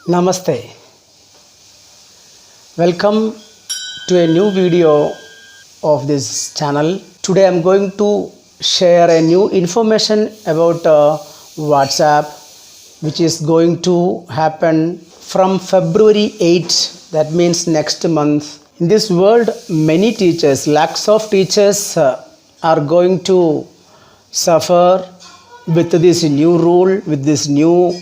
Namaste. Welcome to a new video of this channel. Today I am going to share a new information about WhatsApp, which is going to happen from February 8, that means next month. In this world, many teachers, lakhs of teachers are going to suffer with this new rule, with this new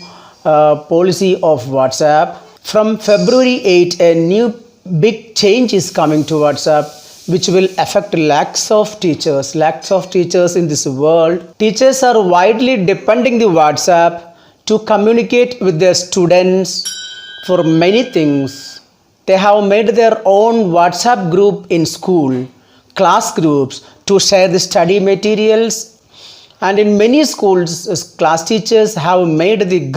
policy of WhatsApp. From February 8, a new big change is coming to WhatsApp, which will affect lakhs of teachers in this world. Teachers are widely depending the WhatsApp to communicate with their students for many things. They have made their own WhatsApp group in school, class groups to share the study materials. And in many schools, class teachers have made the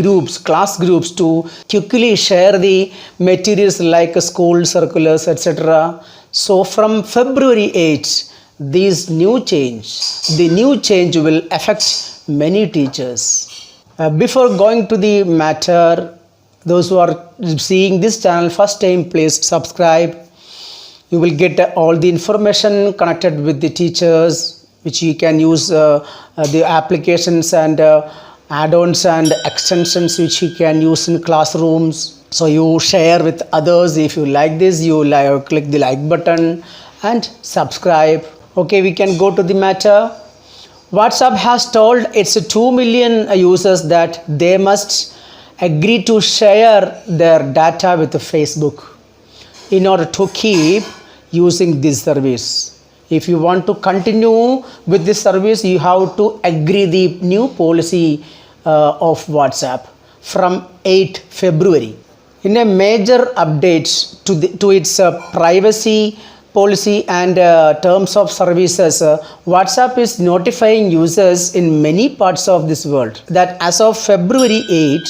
class groups to quickly share the materials like school circulars, etc. So from February 8, the new change will affect many teachers. Before going to the matter, those who are seeing this channel first time, please subscribe. You will get all the information connected with the teachers, which you can use the applications and add-ons and extensions which you can use in classrooms. So you share with others. If you like this, you click the like button and subscribe. Okay, we can go to the matter. WhatsApp has told its 2 million users that they must agree to share their data with Facebook in order to keep using this service. If you want to continue with this service, you have to agree the new policy of WhatsApp from 8 February. In a major update to its privacy policy and terms of services, WhatsApp is notifying users in many parts of this world that as of February 8,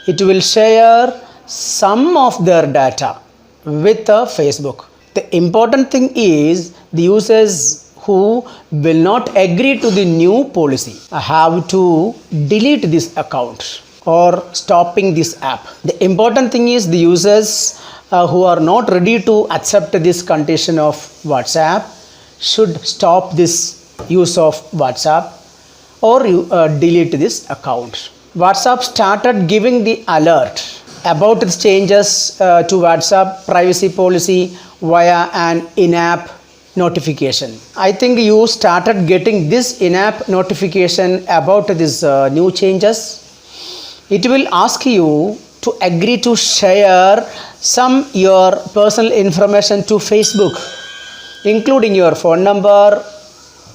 it will share some of their data with Facebook. The important thing is the users who will not agree to the new policy have to delete this account or stopping this app. The important thing is the users who are not ready to accept this condition of WhatsApp should stop this use of WhatsApp or delete this account. WhatsApp started giving the alert about the changes to WhatsApp privacy policy via an in-app notification. I think you started getting this in-app notification about this new changes. It will ask you to agree to share some your personal information to Facebook, including your phone number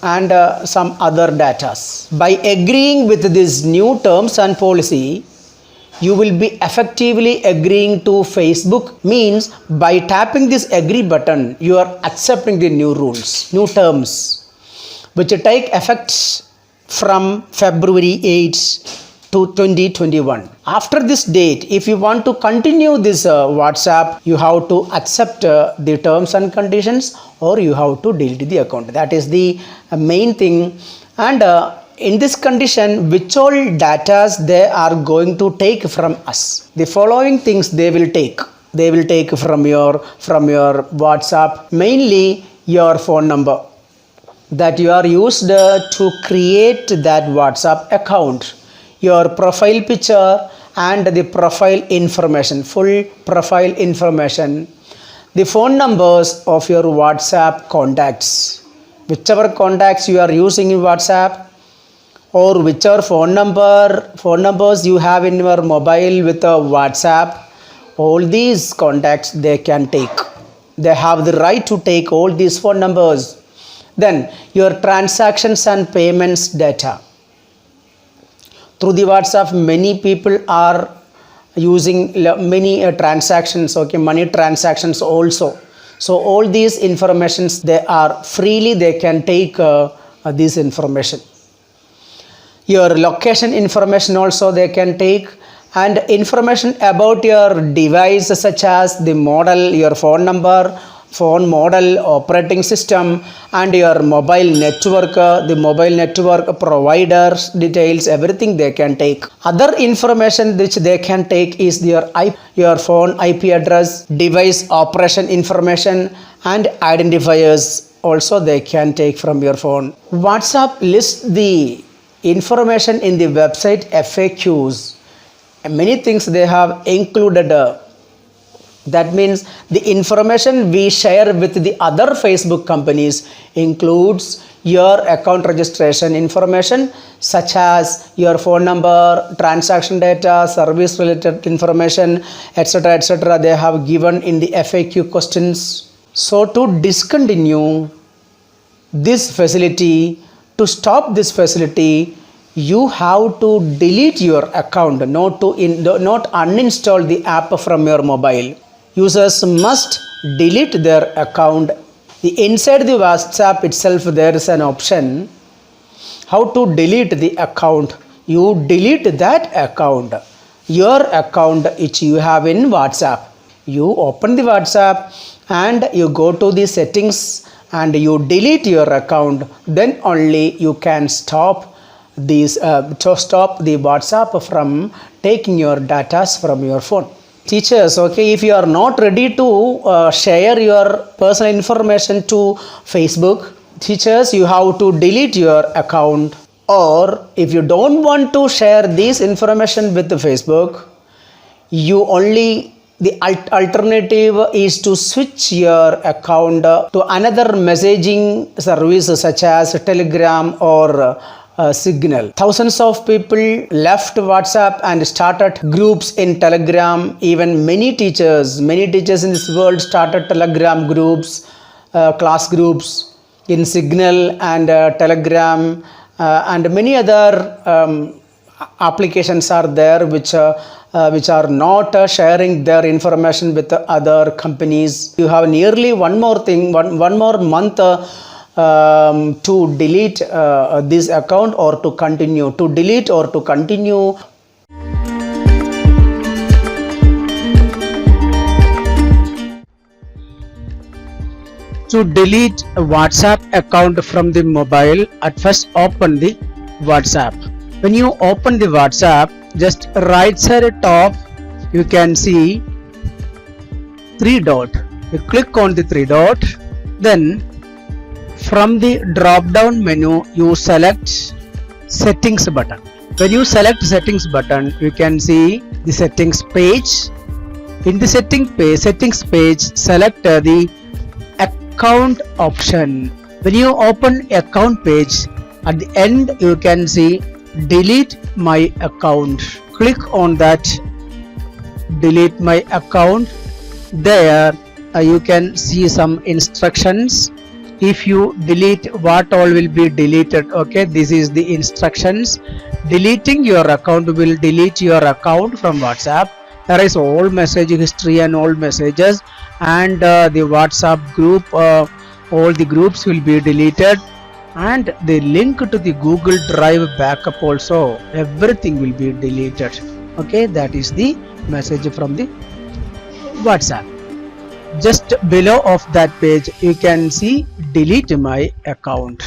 and some other data. By agreeing with these new terms and policy, you will be effectively agreeing to Facebook. Means by tapping this agree button, you are accepting the new rules, new terms, which take effect from February 8 to 2021. After this date, if you want to continue this WhatsApp, you have to accept the terms and conditions or you have to delete the account. That is the main thing. And in this condition, which all data they are going to take from us? The following things they will take. They will take from your WhatsApp, mainly your phone number that you are used to create that WhatsApp account, your profile picture and the profile information, full profile information, the phone numbers of your WhatsApp contacts, whichever contacts you are using in WhatsApp, or whichever phone numbers you have in your mobile with a WhatsApp, all these contacts they can take. They have the right to take all these phone numbers. Then your transactions and payments data. Through the WhatsApp, many people are using many transactions, money transactions also. So all these informations, they can take this information. Your location information also they can take, and information about your device such as the model, your phone number, phone model, operating system, and your mobile network, the mobile network providers details, everything they can take. Other information which they can take is your phone IP address, device operation information, and identifiers also they can take from your phone. WhatsApp lists the information in the website FAQs. Many things they have included. That means the information we share with the other Facebook companies includes your account registration information such as your phone number, transaction data, service related information, etc. They have given in the FAQ questions. So to discontinue this facility, to stop this facility, you have to delete your account, not uninstall the app from your mobile. Users must delete their account. Inside the WhatsApp itself there is an option how to delete the account. You delete that account, your account which you have in WhatsApp. You open the WhatsApp and you go to the settings and you delete your account. Then only you can stop the WhatsApp from taking your data from your phone. Teachers, okay, if you are not ready to share your personal information to Facebook, teachers, you have to delete your account. Or if you don't want to share this information with the Facebook, the alternative is to switch your account to another messaging service such as Telegram or Signal. Thousands of people left WhatsApp and started groups in Telegram. Even many teachers in this world started Telegram groups, class groups in Signal and Telegram, and many other applications are there which are not sharing their information with other companies. You have nearly one more month to delete this account or to continue. To delete or to continue. To delete a WhatsApp account from the mobile, at first open the WhatsApp. When you open the WhatsApp, just right side top you can see 3 dot. You click on the 3 dot, then from the drop down menu you select settings button. When you select settings button, you can see the settings page. In the settings page select the account option. When you open account page, at the end you can see delete my account. Click on that delete my account. There you can see some instructions. If you delete, what all will be deleted. Okay, this is the instructions. Deleting your account will delete your account from WhatsApp. There is all message history and all messages, and the WhatsApp group, all the groups will be deleted, and the link to the Google Drive backup also, everything will be deleted. Okay, that is the message from the WhatsApp. Just below of that page you can see delete my account.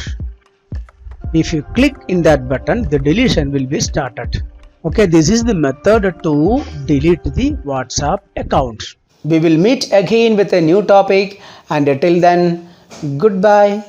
If you click in that button, the deletion will be started. Okay, this is the method to delete the WhatsApp account. We will meet again with a new topic, and till then, goodbye.